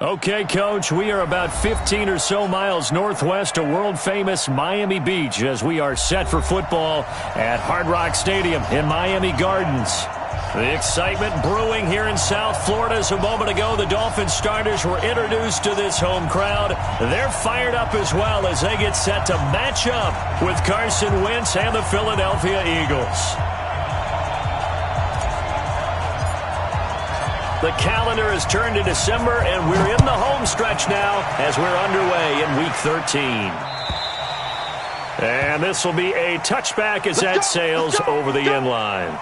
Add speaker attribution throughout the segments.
Speaker 1: Okay, Coach, we are about 15 or so miles northwest of world-famous Miami Beach as we are set for football at Hard Rock Stadium in Miami Gardens. The excitement brewing here in South Florida as a moment ago the Dolphins starters were introduced to this home crowd. They're fired up as well as they get set to match up with Carson Wentz and the Philadelphia Eagles. The calendar has turned to December, and we're in the home stretch now as we're underway in Week 13. And this will be a touchback as that sails over the end line.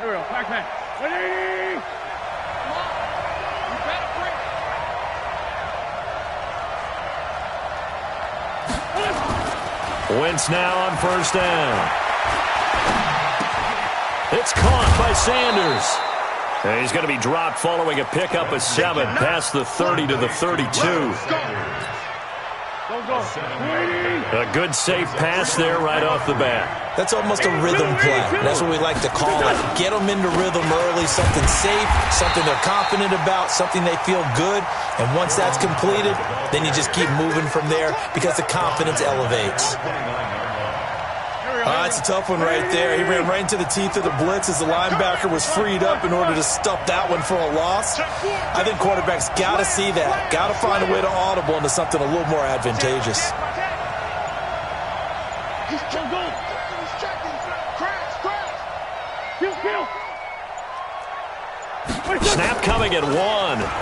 Speaker 2: Here we go, back. Ready?
Speaker 1: Wentz now on first down. It's caught by Sanders. And he's going to be dropped following a pickup of 7 past the 30 to the 32. A good safe pass there right off the bat.
Speaker 3: That's almost a rhythm play. That's what we like to call it. Get them into rhythm early, something safe, something they're confident about, something they feel good. And once that's completed, then you just keep moving from there because the confidence elevates. That's a tough one right there. He ran right into the teeth of the blitz as the linebacker was freed up in order to stuff that one for a loss. I think quarterbacks got to see that. Got to find a way to audible into something a little more advantageous.
Speaker 1: Snap coming at 1.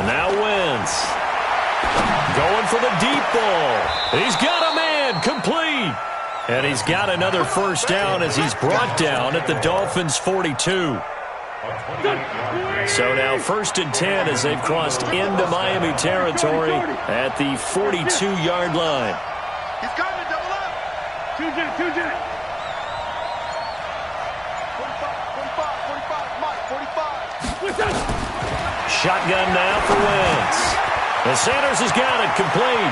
Speaker 1: Now Wentz. Going for the deep ball. He's got a man. Complete. And he's got another first down as he's brought down at the Dolphins' 42. So now 1st and 10 as they've crossed into Miami territory at the 42-yard line.
Speaker 2: He's coming to double up. Two jet. 45, Mike, 45.
Speaker 1: Shotgun now for Wentz. And Sanders has got it complete.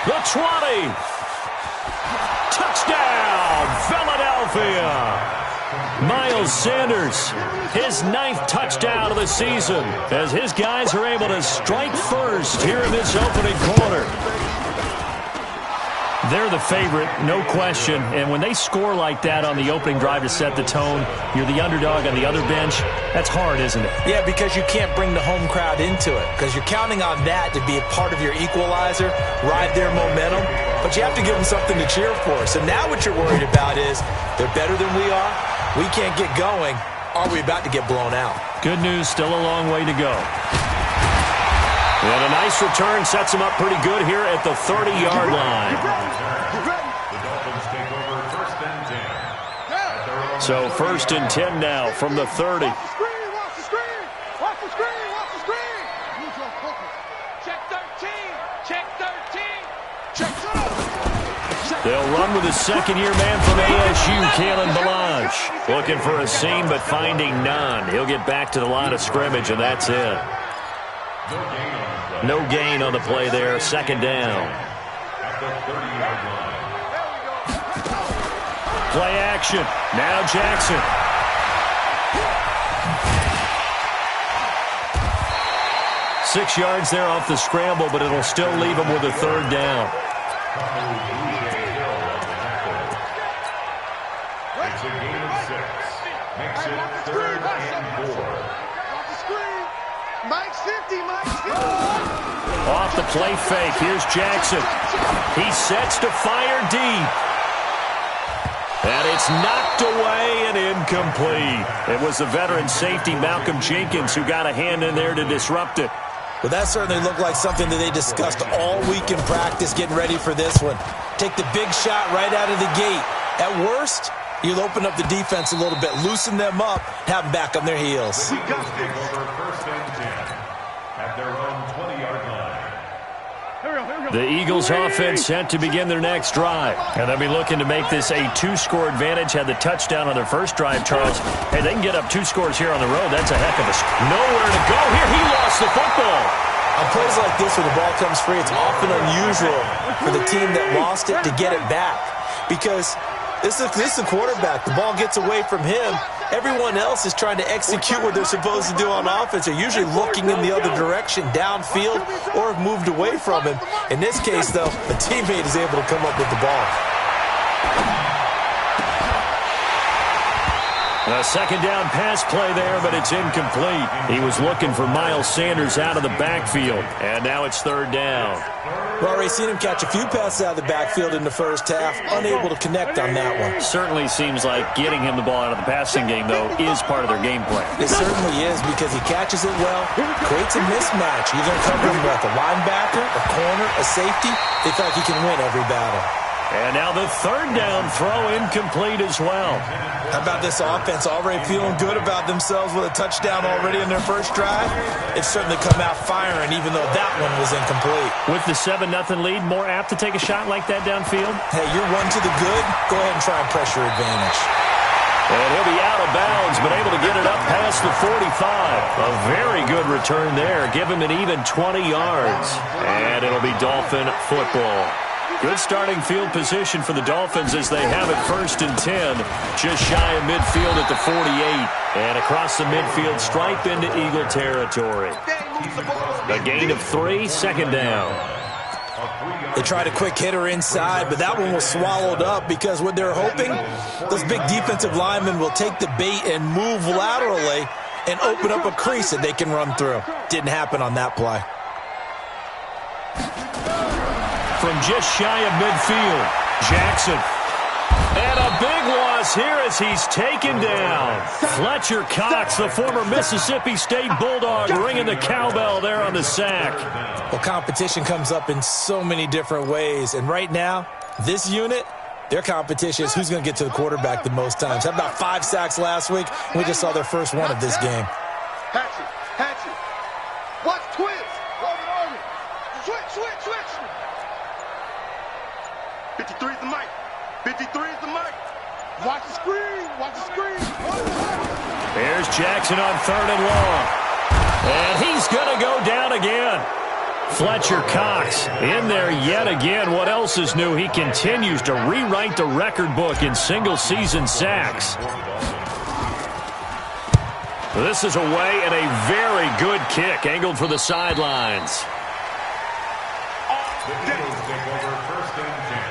Speaker 1: The 20. Touchdown, Philadelphia. Miles Sanders, his 9th touchdown of the season as his guys are able to strike first here in this opening quarter. They're the favorite, no question, and when they score like that on the opening drive to set the tone, you're the underdog on the other bench, that's hard, isn't it?
Speaker 3: Yeah, because you can't bring the home crowd into it, because you're counting on that to be a part of your equalizer, ride their momentum, but you have to give them something to cheer for. So now what you're worried about is they're better than we are, we can't get going, are we about to get blown out?
Speaker 1: Good news, still a long way to go. And a nice return sets him up pretty good here at the 30-yard line. So 1st and 10 now from the 30.
Speaker 2: Watch the screen. Check 13.
Speaker 1: They'll run with a second-year man from ASU, Kalen Balazs. Looking for a seam, but finding none. He'll get back to the line of scrimmage, and that's it. No gain on the play there. 2nd down. Play action. Now Jackson. Six yards there off the scramble, but it'll still leave him with a 3rd down.
Speaker 2: It's a gain of 6. Makes it 3rd and 4. Off the screen. Mike's 50.
Speaker 1: Off the play fake. Here's Jackson. He sets to fire deep. And it's knocked away and incomplete. It was the veteran safety Malcolm Jenkins who got a hand in there to disrupt it.
Speaker 3: Well, that certainly looked like something that they discussed all week in practice getting ready for this one. Take the big shot right out of the gate. At worst, you'll open up the defense a little bit, loosen them up, have them back on their heels.
Speaker 4: The Eagles take over 1st and 10 at their own 20-yard line.
Speaker 1: The Eagles offense set to begin their next drive. And they'll be looking to make this a 2-score advantage. Had the touchdown on their first drive, Charles. Hey, they can get up 2 scores here on the road. That's a heck of a... Nowhere to go here. He lost the football.
Speaker 3: On plays like this where the ball comes free, it's often unusual for the team that lost it to get it back because this is a quarterback. The ball gets away from him. Everyone else is trying to execute what they're supposed to do on offense. They're usually looking in the other direction, downfield, or have moved away from him. In this case, though, a teammate is able to come up with the ball.
Speaker 1: A second down pass play there, but it's incomplete. He was looking for Miles Sanders out of the backfield, and now it's third down.
Speaker 3: We've already seen him catch a few passes out of the backfield in the first half, unable to connect on that one.
Speaker 1: Certainly seems like getting him the ball out of the passing game, though, is part of their game plan.
Speaker 3: It certainly is because he catches it well, creates a mismatch, either covering with a linebacker, a corner, a safety. They feel like he can win every battle.
Speaker 1: And now the third down throw incomplete as well.
Speaker 3: How about this offense already feeling good about themselves with a touchdown already in their first drive? They've certainly come out firing even though that one was incomplete.
Speaker 1: With the 7-0 lead, more apt to take a shot like that downfield?
Speaker 3: Hey, you're one to the good. Go ahead and try and press your advantage.
Speaker 1: And he'll be out of bounds, but able to get it up past the 45. A very good return there. Give him an even 20 yards. And it'll be Dolphin football. Good starting field position for the Dolphins as they have it 1st and 10, just shy of midfield at the 48. And across the midfield stripe into Eagle territory. A gain of 3, second down.
Speaker 3: They tried a quick hitter inside, but that one was swallowed up because what they're hoping, those big defensive linemen will take the bait and move laterally and open up a crease that they can run through. Didn't happen on that play.
Speaker 1: From just shy of midfield, Jackson. And a big loss here as he's taken down. Fletcher Cox, the former Mississippi State Bulldog, ringing the cowbell there on the sack.
Speaker 3: Well, competition comes up in so many different ways. And right now, this unit, their competition is who's going to get to the quarterback the most times. How about 5 sacks last week? We just saw their first one of this game.
Speaker 2: Hatchet. Watch twist. Switch. 53 is the mic. 53 is the mic. Watch the screen.
Speaker 1: There's Jackson on 3rd and long. And he's going to go down again. Fletcher Cox in there yet again. What else is new? He continues to rewrite the record book in single-season sacks. This is away and a very good kick angled for the sidelines.
Speaker 4: The Eagles take over 1st and 10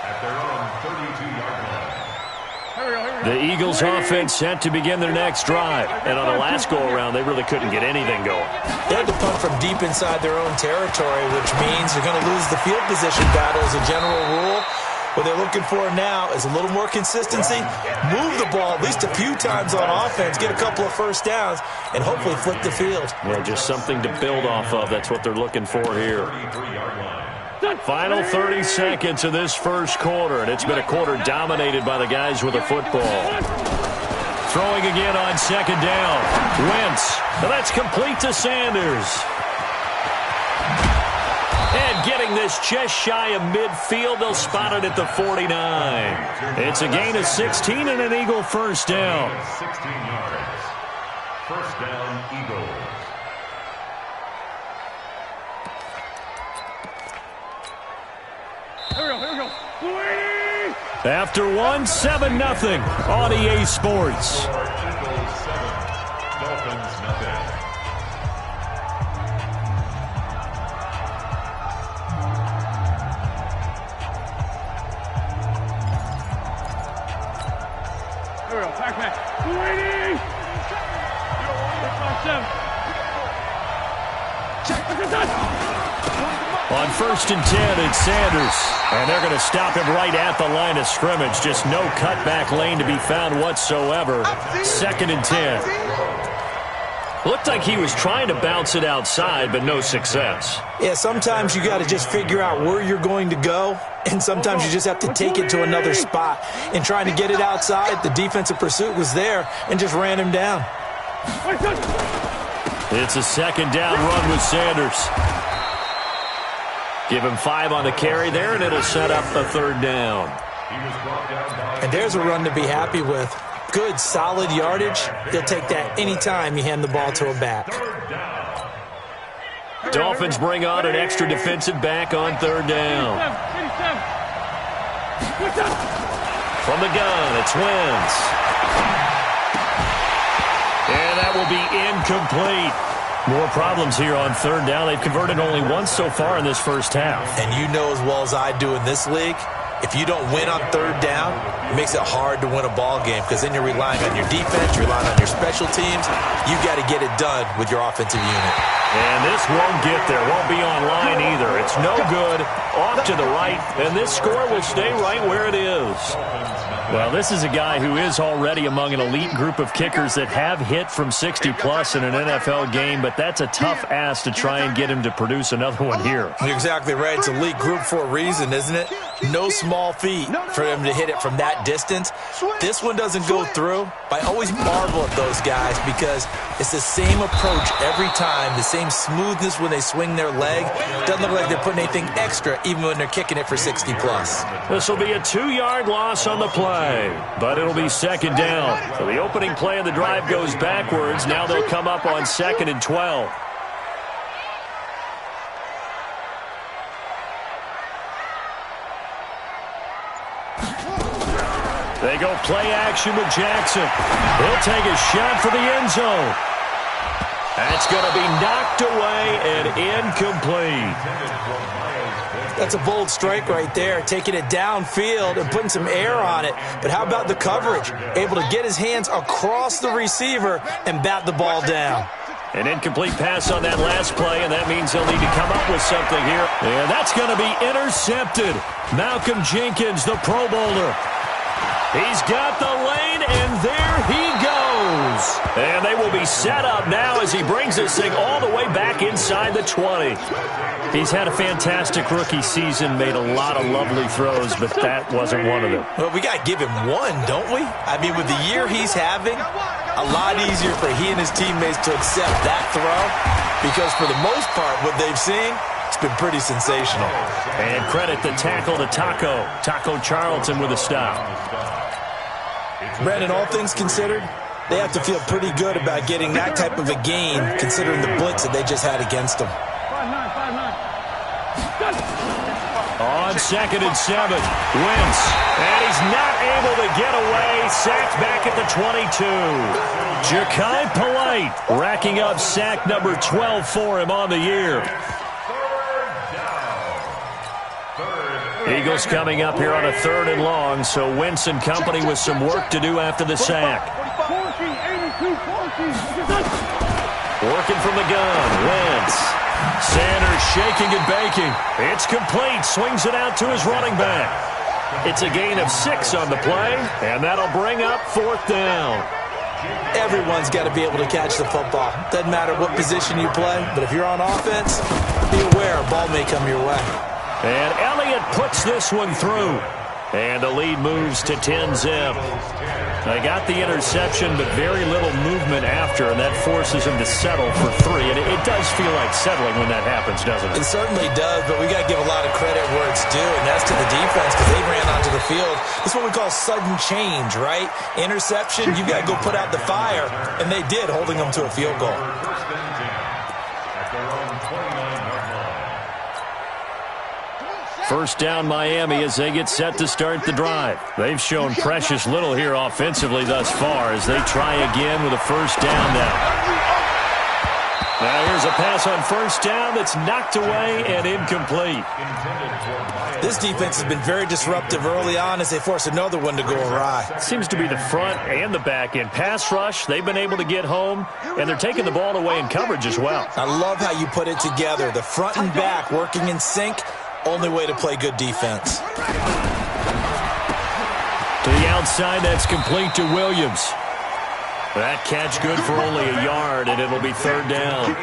Speaker 4: at their own 32-yard line.
Speaker 1: The Eagles offense set to begin their next drive. And on the last go-around, they really couldn't get anything going.
Speaker 3: They had to punt from deep inside their own territory, which means they're going to lose the field position battle as a general rule. What they're looking for now is a little more consistency, move the ball at least a few times on offense, get a couple of first downs, and hopefully flip the field.
Speaker 1: Yeah, just something to build off of. That's what they're looking for here. Final 30 seconds of this first quarter, and it's been a quarter dominated by the guys with the football. Throwing again on 2nd down. Wentz. And that's complete to Sanders. And getting this just shy of midfield, they'll spot it at the 49. It's a gain of 16 and an Eagle first down.
Speaker 4: 16 yards. First down, Eagles.
Speaker 1: After 1, 7-0 on EA Sports.
Speaker 4: Eagles 7, Dolphins nothing.
Speaker 1: On 1st and 10, it's Sanders. And they're going to stop him right at the line of scrimmage. Just no cutback lane to be found whatsoever. 2nd and 10. Looked like he was trying to bounce it outside, but no success.
Speaker 3: Yeah, sometimes you got to just figure out where you're going to go, and sometimes you just have to take it to another spot. And trying to get it outside, the defensive pursuit was there and just ran him down.
Speaker 1: It's a 2nd down run with Sanders. Give him 5 on the carry there, and it'll set up a 3rd down.
Speaker 3: And there's a run to be happy with. Good, solid yardage. They'll take that anytime you hand the ball to a back.
Speaker 1: Dolphins bring on an extra defensive back on third down. From the gun, it's Wentz. And that will be incomplete. More problems here on third down. They've converted only once so far in this first half.
Speaker 3: And you know as well as I do in this league, if you don't win on third down, it makes it hard to win a ball game because then you're relying on your defense, you're relying on your special teams. You got to get it done with your offensive unit.
Speaker 1: And this won't get there. Won't be online either. It's no good. Off to the right. And this score will stay right where it is. Well, this is a guy who is already among an elite group of kickers that have hit from 60-plus in an NFL game, but that's a tough ask to try and get him to produce another one here.
Speaker 3: You're exactly right. It's elite group for a reason, isn't it? No small feat for him to hit it from that distance. This one doesn't go through. I always marvel at those guys because it's the same approach every time, the same smoothness when they swing their leg. Doesn't look like they're putting anything extra even when they're kicking it for 60-plus.
Speaker 1: This will be a 2-yard loss on the play. But it'll be second down. So the opening play of the drive goes backwards. Now they'll come up on 2nd and 12. They go play action with Jackson. He'll take a shot for the end zone. That's going to be knocked away and incomplete.
Speaker 3: That's a bold strike right there, taking it downfield and putting some air on it. But how about the coverage? Able to get his hands across the receiver and bat the ball down.
Speaker 1: An incomplete pass on that last play, and that means they'll need to come up with something here. And that's going to be intercepted. Malcolm Jenkins, the Pro Bowler. He's got the lane, and there he goes. And they will be set up now as he brings this thing all the way back inside the 20. He's had a fantastic rookie season, made a lot of lovely throws, but that wasn't one of them.
Speaker 3: Well, we got to give him one, don't we? I mean, with the year he's having, a lot easier for he and his teammates to accept that throw because for the most part, what they've seen, it's been pretty sensational.
Speaker 1: And credit the tackle to Taco Charlton with a stop.
Speaker 3: Brandon, all things considered, they have to feel pretty good about getting that type of a gain considering the blitz that they just had against them.
Speaker 1: On 2nd and 7, Wentz. And he's not able to get away. Sacked back at the 22. Ja'Kai Polite racking up sack number 12 for him on the year. Eagles coming up here on a 3rd and long, so Wentz and company with some work to do after the sack. Working from the gun, Wentz. Sanders shaking and baking. It's complete. Swings it out to his running back. It's a gain of 6 on the play, and that'll bring up 4th down.
Speaker 3: Everyone's got to be able to catch the football. Doesn't matter what position you play, but if you're on offense, be aware a ball may come your way.
Speaker 1: And Elliott puts this one through. And the lead moves to 10-zip. They got the interception, but very little movement after, and that forces him to settle for 3. And it does feel like settling when that happens, doesn't it?
Speaker 3: It certainly does, but we got to give a lot of credit where it's due, and that's to the defense because they ran onto the field. This is what we call sudden change, right? Interception, you got to go put out the fire, and they did, holding them to a field goal.
Speaker 1: First down Miami as they get set to start the drive. They've shown precious little here offensively thus far as they try again with a first down now. Now here's a pass on first down that's knocked away and incomplete.
Speaker 3: This defense has been very disruptive early on as they force another one to go awry.
Speaker 1: Seems to be the front and the back end. Pass rush, they've been able to get home, and they're taking the ball away in coverage as well.
Speaker 3: I love how you put it together. The front and back working in sync. Only way to play good defense.
Speaker 1: To the outside, that's complete to Williams. That catch good for only a yard, and it'll be 3rd down.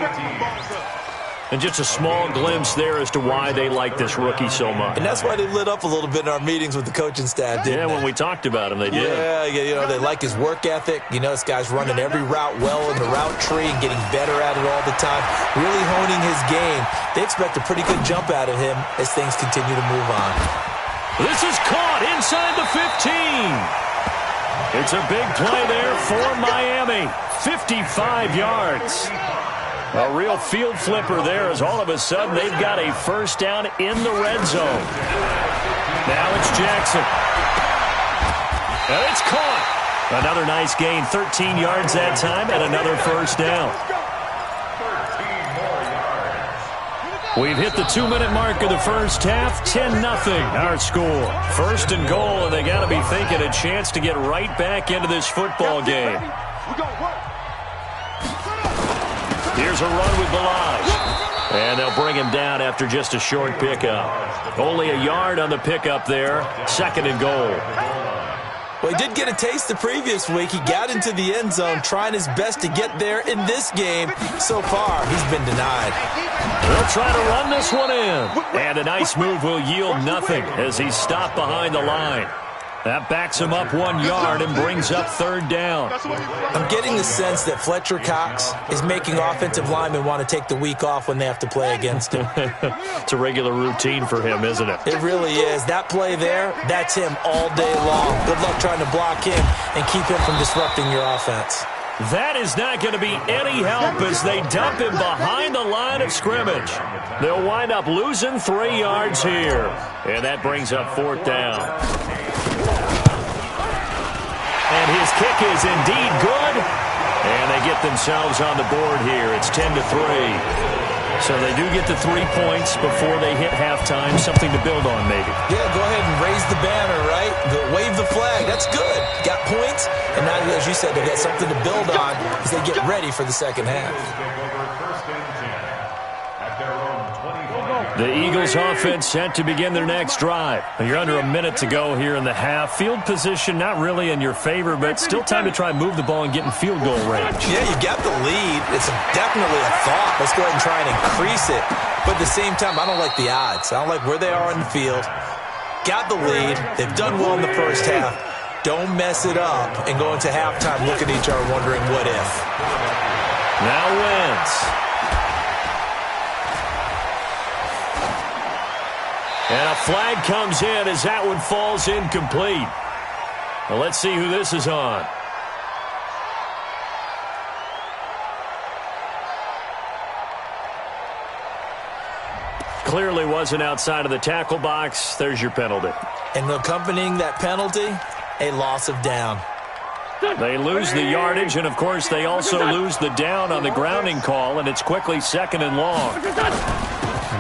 Speaker 1: And just a small glimpse there as to why they like this rookie so much.
Speaker 3: And that's why they lit up a little bit in our meetings with the coaching staff, didn't they?
Speaker 1: When we talked about him, they did.
Speaker 3: Yeah, you know, they like his work ethic. You know, this guy's running every route well in the route tree and getting better at it all the time, really honing his game. They expect a pretty good jump out of him as things continue to move on.
Speaker 1: This is caught inside the 15. It's a big play there for Miami. 55 yards. A real field flipper there as all of a sudden they've got a first down in the red zone. Now it's Jackson. And it's caught. Another nice gain, 13 yards that time, and another first down. We've hit the 2-minute mark of the first half, 10-0 our score. First and goal, and they got to be thinking a chance to get right back into this football game. Here's a run with Balaj. And they'll bring him down after just a short pickup. Only a yard on the pickup there. Second and goal.
Speaker 3: Well, he did get a taste the previous week. He got into the end zone trying his best to get there in this game. So far, he's been denied.
Speaker 1: They'll try to run this one in. And a nice move will yield nothing as he's stopped behind the line. That backs him up 1 yard and brings up third down.
Speaker 3: I'm getting the sense that Fletcher Cox is making offensive linemen want to take the week off when they have to play against him.
Speaker 1: It's a regular routine for him, isn't it?
Speaker 3: It really is. That play there, that's him all day long. Good luck trying to block him and keep him from disrupting your offense.
Speaker 1: That is not going to be any help as they dump him behind the line of scrimmage. They'll wind up losing 3 yards here. And that brings up fourth down. And his kick is indeed good. And they get themselves on the board here. It's 10-3. So they do get the 3 points before they hit halftime. Something to build on, maybe.
Speaker 3: Yeah, go ahead and raise the banner, right? Wave the flag. That's good. Got points. And now, as you said, they've got something to build on as they get ready for the second half.
Speaker 1: The Eagles offense set to begin their next drive. You're under a minute to go here in the half. Field position not really in your favor, but still time to try and move the ball and get in field goal range.
Speaker 3: Yeah, you got the lead. It's definitely a thought. Let's go ahead and try and increase it. But at the same time, I don't like the odds. I don't like where they are in the field. Got the lead. They've done well in the first half. Don't mess it up and go into halftime looking at each other wondering what if.
Speaker 1: Now Wentz. And a flag comes in as that one falls incomplete. Well, let's see who this is on. Clearly wasn't outside of the tackle box. There's your penalty.
Speaker 3: And accompanying that penalty, a loss of down.
Speaker 1: They lose the yardage, and, of course, they also lose the down on the grounding call, and it's quickly second and long.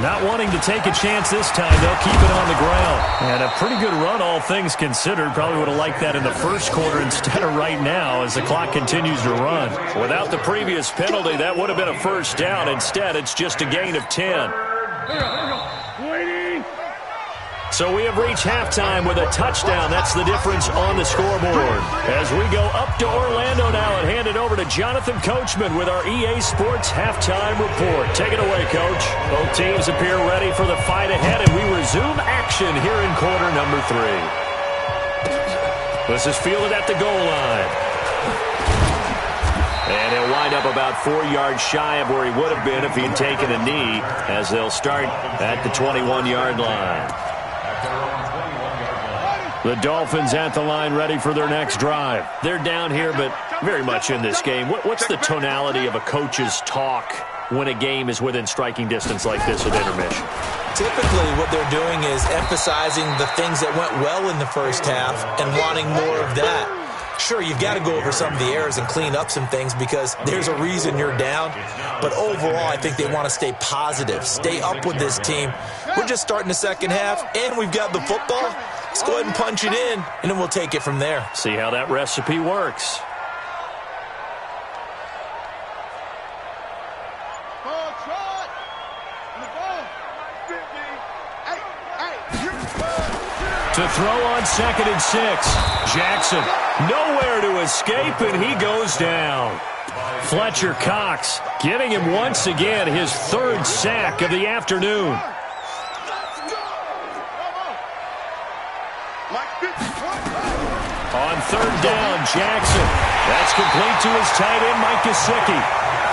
Speaker 1: Not wanting to take a chance this time, they'll keep it on the ground. And a pretty good run, all things considered. Probably would have liked that in the first quarter instead of right now as the clock continues to run. Without the previous penalty, that would have been a first down. Instead, it's just a gain of 10. So we have reached halftime with a touchdown. That's the difference on the scoreboard. As we go up to Orlando now and hand it over to Jonathan Coachman with our EA Sports Halftime Report. Take it away, Coach. Both teams appear ready for the fight ahead, and we resume action here in quarter number 3. This is fielded at the goal line. And he'll wind up about 4 yards shy of where he would have been if he'd taken a knee, as they'll start at the 21-yard line. The Dolphins at the line ready for their next drive. They're down here, but very much in this game. What's the tonality of a coach's talk when a game is within striking distance like this at intermission?
Speaker 3: Typically, what they're doing is emphasizing the things that went well in the first half and wanting more of that. Sure, you've got to go over some of the errors and clean up some things because there's a reason you're down. But overall, I think they want to stay positive, stay up with this team. We're just starting the second half, and we've got the football. Let's go ahead and punch it in, and then we'll take it from there.
Speaker 1: See how that recipe works. To throw on 2nd and 6. Jackson nowhere to escape, and he goes down. Fletcher Cox getting him once again his 3rd sack of the afternoon. On 3rd down, Jackson. That's complete to his tight end, Mike Gesicki.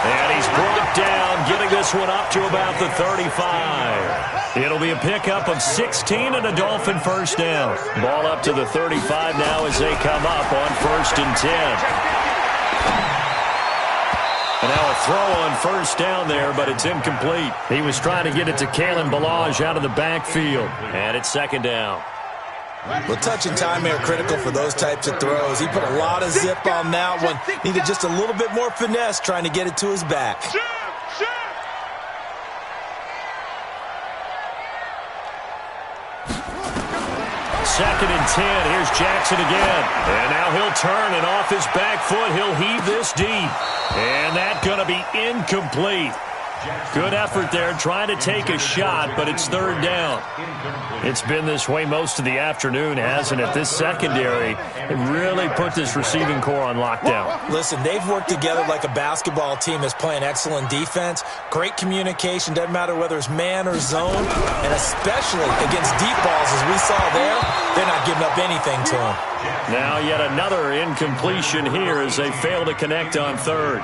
Speaker 1: And he's brought down, getting this one up to about the 35. It'll be a pickup of 16 and a Dolphin first down. Ball up to the 35 now as they come up on 1st and 10. And now a throw on first down there, but it's incomplete. He was trying to get it to Kalen Ballage out of the backfield. And it's second down.
Speaker 3: Well, touch and time are critical for those types of throws. He put a lot of zip on that one. Needed just a little bit more finesse trying to get it to his back.
Speaker 1: Second and 10. Here's Jackson again. And now he'll turn, and off his back foot, he'll heave this deep. And that's going to be incomplete. Good effort there, trying to take a shot, but it's third down. It's been this way most of the afternoon, hasn't it? This secondary really put this receiving core on lockdown.
Speaker 3: Listen, they've worked together like a basketball team that's playing excellent defense. Great communication, doesn't matter whether it's man or zone, and especially against deep balls, as we saw there, they're not giving up anything to them.
Speaker 1: Now yet another incompletion here as they fail to connect on third.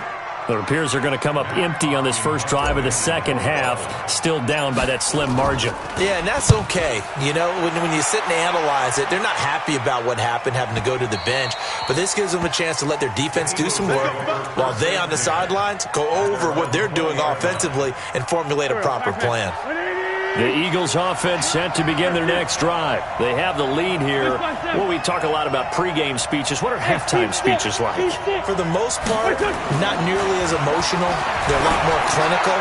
Speaker 1: It appears they're going to come up empty on this first drive of the second half, still down by that slim margin.
Speaker 3: Yeah, and that's okay. You know, when you sit and analyze it, they're not happy about what happened, having to go to the bench. But this gives them a chance to let their defense do some work while they on the sidelines go over what they're doing offensively and formulate a proper plan.
Speaker 1: The Eagles offense set to begin their next drive. They have the lead here. Well, we talk a lot about pregame speeches. What are halftime speeches like?
Speaker 3: For the most part, not nearly as emotional. They're a lot more clinical.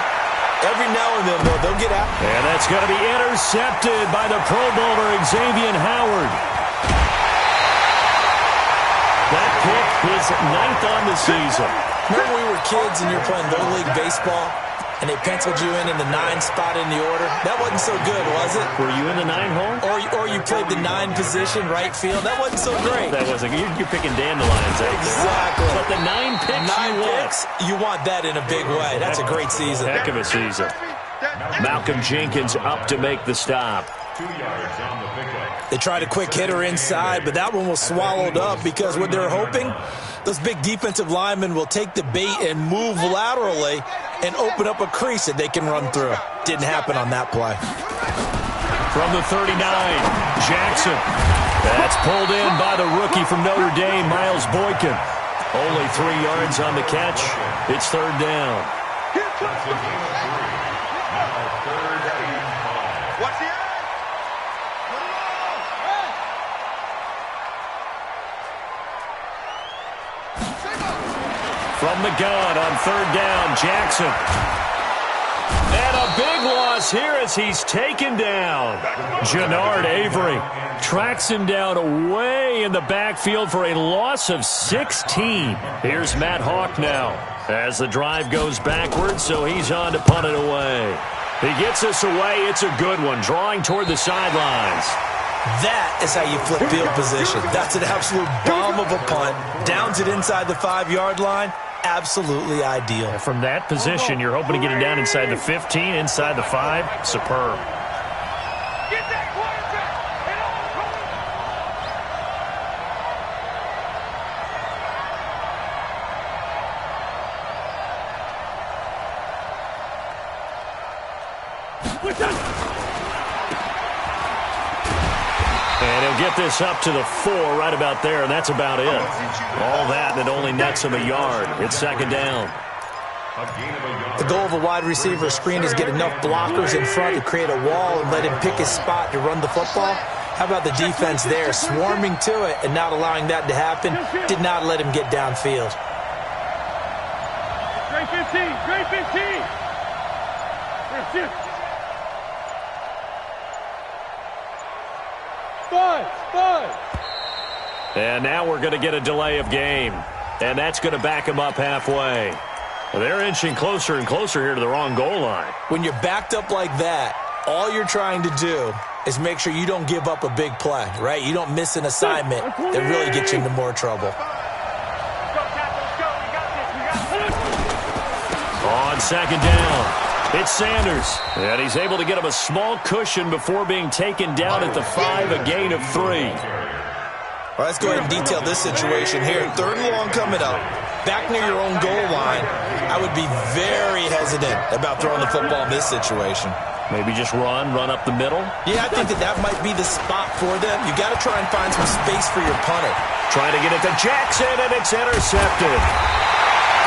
Speaker 3: Every now and then, though, they'll get out.
Speaker 1: And that's going to be intercepted by the Pro Bowler, Xavier Howard. That pick is 9th on the season.
Speaker 3: Remember we were kids and you were playing Little League Baseball? And they penciled you in the 9 spot in the order. That wasn't so good, was it?
Speaker 1: Were you in the 9 hole?
Speaker 3: Or you played the 9 position, right field. That wasn't so great.
Speaker 1: That wasn't. You're picking dandelions out there.
Speaker 3: Exactly.
Speaker 1: But the 9 picks
Speaker 3: you want that in a big way. That's a great season.
Speaker 1: Heck of a season. Malcolm Jenkins up to make the stop.
Speaker 2: 2 yards on the pickup.
Speaker 3: They tried a quick hitter inside, but that one was swallowed up because what they're hoping, those big defensive linemen will take the bait and move laterally and open up a crease that they can run through. Didn't happen on that play.
Speaker 1: From the 39, Jackson. That's pulled in by the rookie from Notre Dame, Miles Boykin. Only 3 yards on the catch. It's third down.
Speaker 2: That's a gain of 3. Now third and 5. What's the
Speaker 1: From the gun on third down, Jackson. And a big loss here as he's taken down. Jannard Avery tracks him down way in the backfield for a loss of 16. Here's Matt Hawk now as the drive goes backwards, so he's on to punt it away. He gets this away. It's a good one, drawing toward the sidelines.
Speaker 3: That is how you flip field position. That's an absolute bomb of a punt. Downs it inside the 5-yard line. Absolutely ideal.
Speaker 1: From that position, you're hoping to get it down inside the 15, inside the 5. Superb.
Speaker 2: Get that quarterback!
Speaker 1: And he'll get this up to the 4 right about there, and that's about it. All that, and it only nets him a yard. It's second down.
Speaker 3: The goal of a wide receiver screen is get enough blockers in front to create a wall and let him pick his spot to run the football. How about the defense there, swarming to it and not allowing that to happen? Did not let him get downfield.
Speaker 2: Great 15! Great 15! Here's 5!
Speaker 1: And now we're going to get a delay of game. And that's going to back him up halfway. Well, they're inching closer and closer here to the wrong goal line.
Speaker 3: When you're backed up like that, all you're trying to do is make sure you don't give up a big play, right? You don't miss an assignment that really gets you into more trouble.
Speaker 1: On second down, it's Sanders. And he's able to get him a small cushion before being taken down at the 5, a gain of 3.
Speaker 3: All right, let's go ahead and detail this situation here. Third and long coming up. Back near your own goal line, I would be very hesitant about throwing the football in this situation.
Speaker 1: Maybe just run up the middle?
Speaker 3: Yeah, I think that might be the spot for them. You got to try and find some space for your punter.
Speaker 1: Trying to get it to Jackson, and it's intercepted.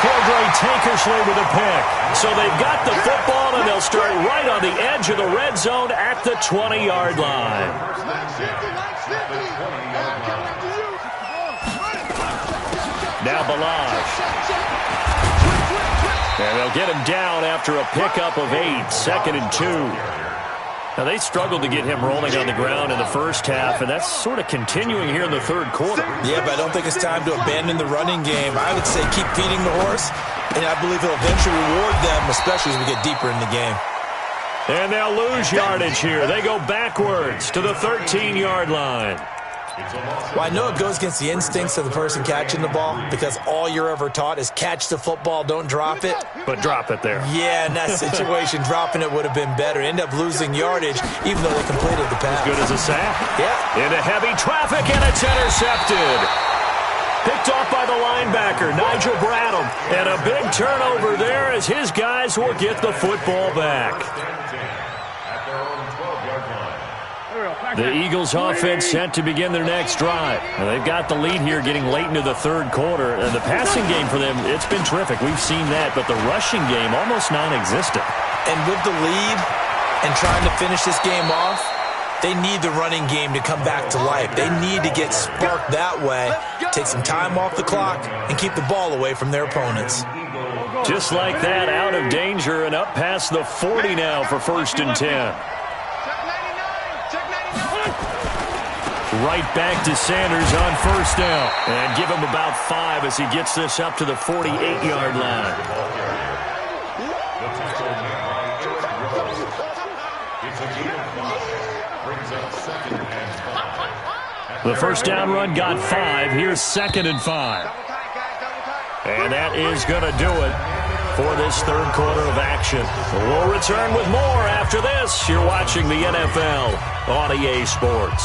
Speaker 1: Cordray Tankersley with a pick. So they've got the football, and they'll start right on the edge of the red zone at the 20-yard line. Now Balaj. And they'll get him down after a pickup of 8, 2nd and 2. Now, they struggled to get him rolling on the ground in the first half, and that's sort of continuing here in the third quarter.
Speaker 3: Yeah, but I don't think it's time to abandon the running game. I would say keep feeding the horse, and I believe he'll eventually reward them, especially as we get deeper in the game.
Speaker 1: And they'll lose yardage here. They go backwards to the 13-yard line.
Speaker 3: Well, I know it goes against the instincts of the person catching the ball because all you're ever taught is catch the football, don't drop it.
Speaker 1: But drop it there.
Speaker 3: Yeah, in that situation, dropping it would have been better. End up losing yardage even though they completed the pass.
Speaker 1: As good as a sack.
Speaker 3: Yeah.
Speaker 1: Into heavy traffic, and it's intercepted. Picked off by the linebacker, Nigel Bradham. And a big turnover there as his guys will get the football back. The Eagles offense set to begin their next drive. And they've got the lead here getting late into the third quarter. And the passing game for them, it's been terrific. We've seen that. But the rushing game, almost non-existent.
Speaker 3: And with the lead and trying to finish this game off, they need the running game to come back to life. They need to get sparked that way, take some time off the clock, and keep the ball away from their opponents.
Speaker 1: Just like that, out of danger and up past the 40 now for 1st and 10. Right back to Sanders on 1st down. And give him about 5 as he gets this up to the 48-yard line. The first down run got 5. Here's 2nd and 5. And that is going to do it for this third quarter of action. We'll return with more after this. You're watching the NFL on EA Sports.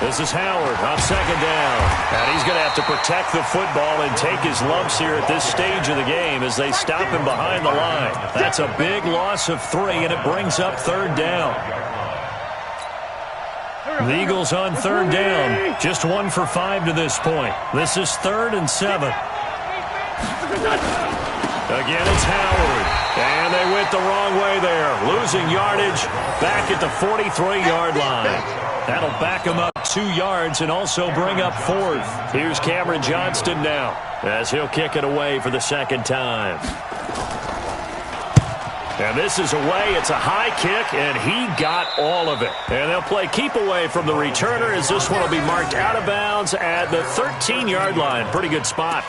Speaker 1: This is Howard on 2nd down. And he's going to have to protect the football and take his lumps here at this stage of the game as they stop him behind the line. That's a big loss of 3, and it brings up 3rd down. The Eagles on 3rd down. Just 1 for 5 to this point. This is 3rd and 7. Again, it's Howard. And they went the wrong way there. Losing yardage back at the 43-yard line. That'll back him up 2 yards and also bring up 4th. Here's Cameron Johnston now as he'll kick it away for the 2nd time. And this is away. It's a high kick, and he got all of it. And they'll play keep away from the returner as this one will be marked out of bounds at the 13-yard line. Pretty good spot.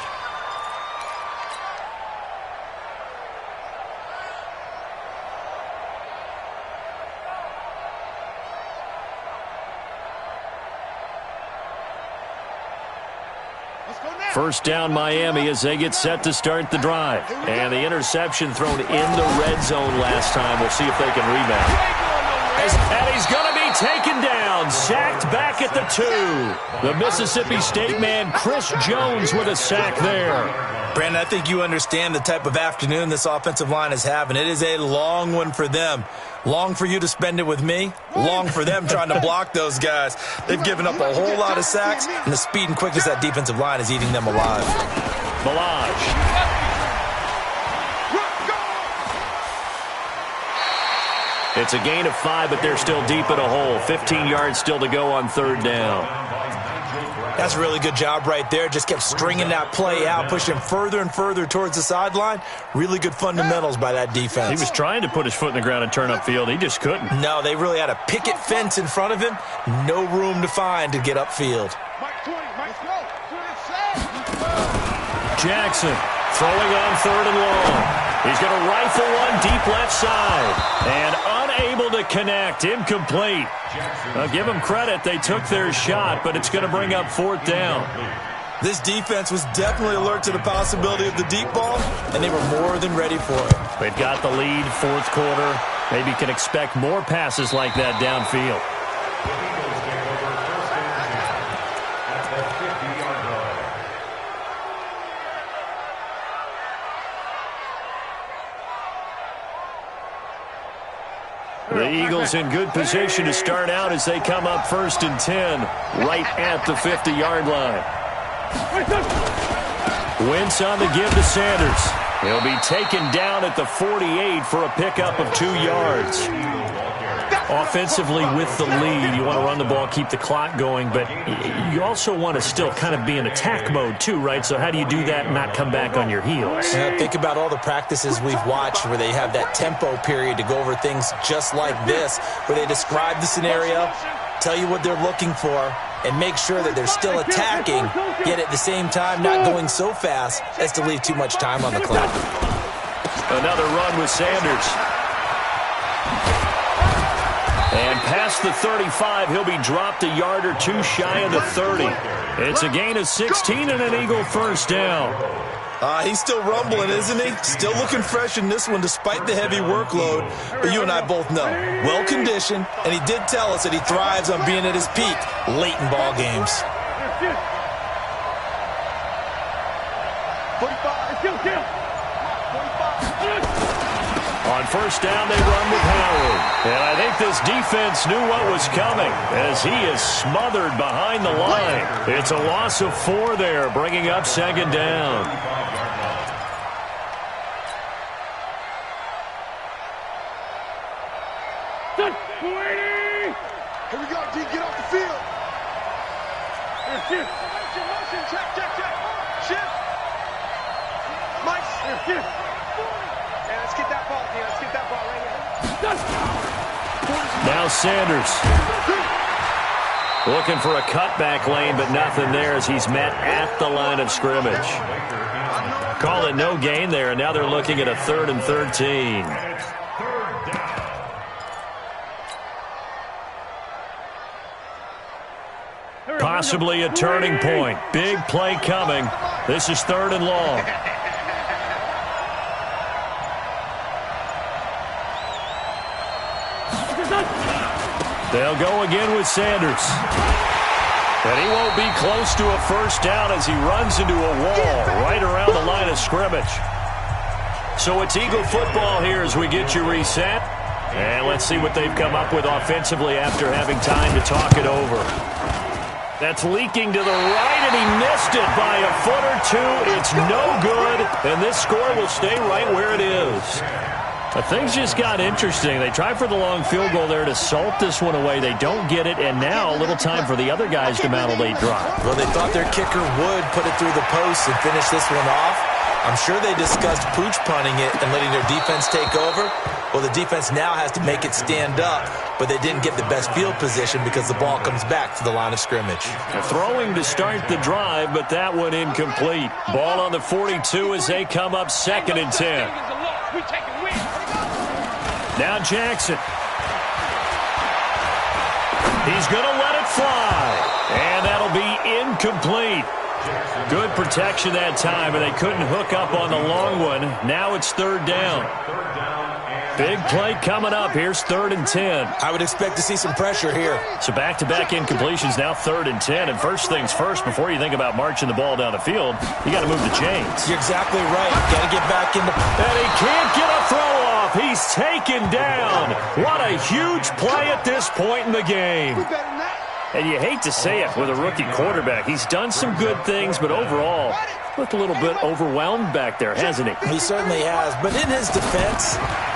Speaker 1: First down Miami as they get set to start the drive. And the interception thrown in the red zone last time. We'll see if they can rebound. And he's going to be taken down. Sacked back at the 2. The Mississippi State man, Chris Jones, with a sack there.
Speaker 3: Brandon, I think you understand the type of afternoon this offensive line is having. It is a long one for them. Long for you to spend it with me. Long for them trying to block those guys. They've given up a whole lot of sacks, and the speed and quickness of that defensive line is eating them alive.
Speaker 1: Balaj. It's a gain of 5, but they're still deep in a hole. 15 yards still to go on 3rd down.
Speaker 3: That's a really good job right there. Just kept stringing that play out, pushing further and further towards the sideline. Really good fundamentals by that defense.
Speaker 1: He was trying to put his foot in the ground and turn upfield. He just couldn't.
Speaker 3: No, they really had a picket fence in front of him. No room to find to get upfield.
Speaker 1: Jackson throwing on 3rd and long. He's going to rifle one deep left side. And unable to connect. Incomplete. I'll give them credit. They took their shot, but it's going to bring up 4th down.
Speaker 3: This defense was definitely alert to the possibility of the deep ball, and they were more than ready for it.
Speaker 1: They've got the lead, 4th quarter. Maybe can expect more passes like that downfield. The Eagles in good position to start out as they come up 1st and 10, right at the 50-yard line. Wentz on the give to Sanders. He'll be taken down at the 48 for a pickup of 2 yards. Offensively with the lead, you want to run the ball, keep the clock going, but you also want to still kind of be in attack mode too, right? So how do you do that and not come back on your heels?
Speaker 3: Yeah, think about all the practices we've watched where they have that tempo period to go over things just like this, where they describe the scenario, tell you what they're looking for, and make sure that they're still attacking, yet at the same time not going so fast as to leave too much time on the clock.
Speaker 1: Another run with Sanders. And past the 35, he'll be dropped a yard or 2 shy of the 30. It's a gain of 16 and an Eagle first down.
Speaker 3: He's still rumbling, isn't he? Still looking fresh in this one despite the heavy workload. But you and I both know, well-conditioned, and he did tell us that he thrives on being at his peak late in ball games.
Speaker 2: 45.
Speaker 1: On first down, they run with Howard. And I think this defense knew what was coming as he is smothered behind the line. It's a loss of 4 there, bringing up 2nd down.
Speaker 2: Here we go, D. Get off the field. Motion. Check. Shift. Mike. And let's get that ball, D. Let's get that ball right here.
Speaker 1: Now Sanders. Looking for a cutback lane, but nothing there as he's met at the line of scrimmage. Call it no gain there, and now they're looking at a 3rd and 13. Possibly a turning point. Big play coming. This is 3rd and long. They'll go again with Sanders. And he won't be close to a first down as he runs into a wall right around the line of scrimmage. So it's Eagle football here as we get you reset. And let's see what they've come up with offensively after having time to talk it over. That's leaking to the right, and he missed it by a foot or 2. It's no good, and this score will stay right where it is. But things just got interesting. They tried for the long field goal there to salt this one away. They don't get it, and now a little time for the other guys to mount a late drive.
Speaker 3: Well, they thought their kicker would put it through the post and finish this one off. I'm sure they discussed pooch punting it and letting their defense take over. Well, the defense now has to make it stand up, but they didn't get the best field position because the ball comes back to the line of scrimmage.
Speaker 1: Throwing to start the drive, but that one incomplete. Ball on the 42 as they come up 2nd and 10. Now Jackson. He's going to let it fly, and that'll be incomplete. Good protection that time, and they couldn't hook up on the long one. Now it's 3rd down. Big play coming up. Here's 3rd and 10.
Speaker 3: I would expect to see some pressure here.
Speaker 1: So back-to-back incompletions, now 3rd and 10. And first things first, before you think about marching the ball down the field, you got to move the chains.
Speaker 3: You're exactly right. Got to get back into...
Speaker 1: And he can't get a throw off. He's taken down. What a huge play at this point in the game. And you hate to say it with a rookie quarterback. He's done some good things, but overall, looked a little bit overwhelmed back there, hasn't he?
Speaker 3: He certainly has. But in his defense,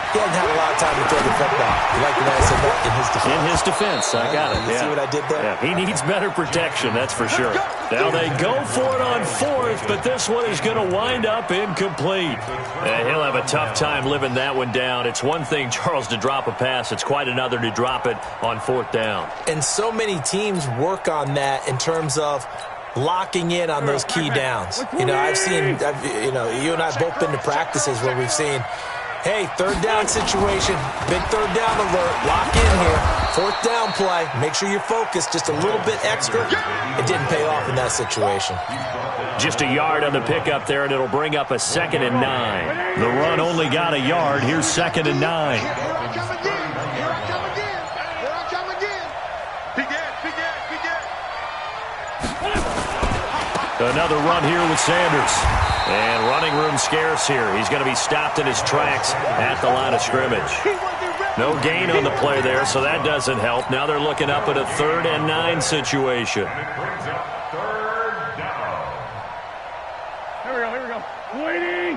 Speaker 3: he hasn't had a lot of time to throw the football. You like the way I said that? In his defense.
Speaker 1: In his defense. I got it.
Speaker 3: You see what I did there?
Speaker 1: Yeah, he needs better protection, that's for sure. Now they go for it on 4th, but this one is going to wind up incomplete. And he'll have a tough time living that one down. It's one thing, Charles, to drop a pass. It's quite another to drop it on 4th down.
Speaker 3: And so many teams work on that in terms of locking in on those key downs. You know, you and I have both been to practices where we've seen, hey, 3rd down situation, big 3rd down alert, lock in here, 4th down play, make sure you're focused just a little bit extra. It didn't pay off in that situation.
Speaker 1: Just a yard on the pickup there, and it'll bring up a 2nd and 9. The run only got a yard. Here's 2nd and 9.
Speaker 2: Here I come again.
Speaker 1: Another run here with Sanders. And running room scarce here. He's going to be stopped in his tracks at the line of scrimmage. No gain on the play there, so that doesn't help. Now they're looking up at a 3rd and 9 situation.
Speaker 4: And it brings up 3rd down.
Speaker 2: Here we go. Waiting.